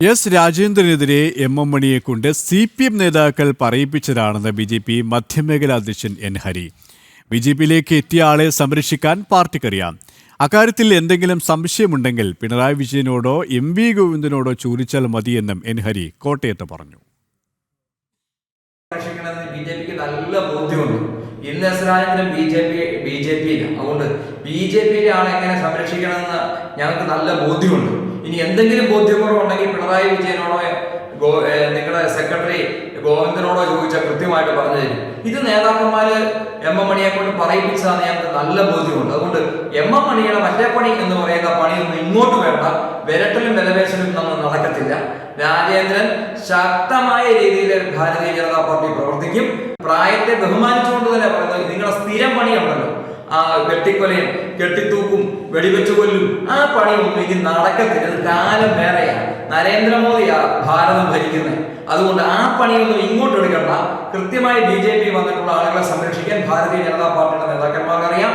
S രാജേന്ദ്രനെതിരെ M മണിയെ കൊണ്ട് CPM നേതാക്കൾ പറയിപ്പിച്ചതാണെന്ന് BJP മധ്യമേഖലാ അധ്യക്ഷൻ N ഹരി. BJPയിലേക്ക് എത്തിയ ആളെ സംരക്ഷിക്കാൻ പാർട്ടിക്കറിയാം. അക്കാര്യത്തിൽ എന്തെങ്കിലും സംശയമുണ്ടെങ്കിൽ പിണറായി വിജയനോടോ MV ഗോവിന്ദനോടോ ചോദിച്ചാൽ മതിയെന്നും N ഹരി കോട്ടയത്ത് പറഞ്ഞു. BJPക്ക് നല്ല ബോധ്യമുണ്ട്. ഇന്ന് എസ് രാജേന്ദ്രൻ BJPയില്ല. അതുകൊണ്ട് BJPയിലെ ആളെ എങ്ങനെ സംരക്ഷിക്കണമെന്ന് ഞങ്ങൾക്ക് നല്ല ബോധ്യമുണ്ട്. ഇനി എന്തെങ്കിലും ബോധ്യക്കുറവുണ്ടെങ്കിൽ പിണറായി വിജയനോടോ നിങ്ങളുടെ സെക്രട്ടറി ഗോവിന്ദനോടോ ചോദിച്ചാൽ കൃത്യമായിട്ട് പറഞ്ഞു തരും. ഇത് നേതാക്കന്മാര് എം മണിയെ കൊണ്ട് പറയിപ്പിച്ചതാണ് ഞങ്ങൾക്ക് നല്ല ബോധ്യമുണ്ട്. അതുകൊണ്ട് എം മണിയുടെ മറ്റേ പണി എന്ന് പറയുന്ന പണിയൊന്നും ഇങ്ങോട്ട് വേണ്ട. വിരട്ടലും വിലപേശലും ഒന്നും നടക്കത്തില്ല. രാജേന്ദ്രൻ ശക്തമായ രീതിയിൽ ഭാരതീയ ജനതാ പാർട്ടി പ്രവർത്തിക്കും. പ്രായത്തെ ബഹുമാനിച്ചുകൊണ്ട് തന്നെ പറയുന്നത് നിങ്ങളുടെ സ്ഥിരം പണിയുണ്ടല്ലോ, ആ വെട്ടിക്കൊലയും കെട്ടിത്തൂക്കും വെടിവെച്ചു കൊല്ലും, ആ പണിയൊന്നും ഇനി നടക്കത്തില്ല. അത് കാലം വേറെയാണ്. നരേന്ദ്രമോദിയാ ഭാരതം ഭരിക്കുന്നത്. അതുകൊണ്ട് ആ പണിയൊന്നും ഇങ്ങോട്ട് എടുക്കണ്ട. കൃത്യമായി BJP വന്നിട്ടുള്ള ആളുകളെ സംരക്ഷിക്കാൻ ഭാരതീയ ജനതാ പാർട്ടിയുടെ നേതാക്കന്മാർക്കറിയാം.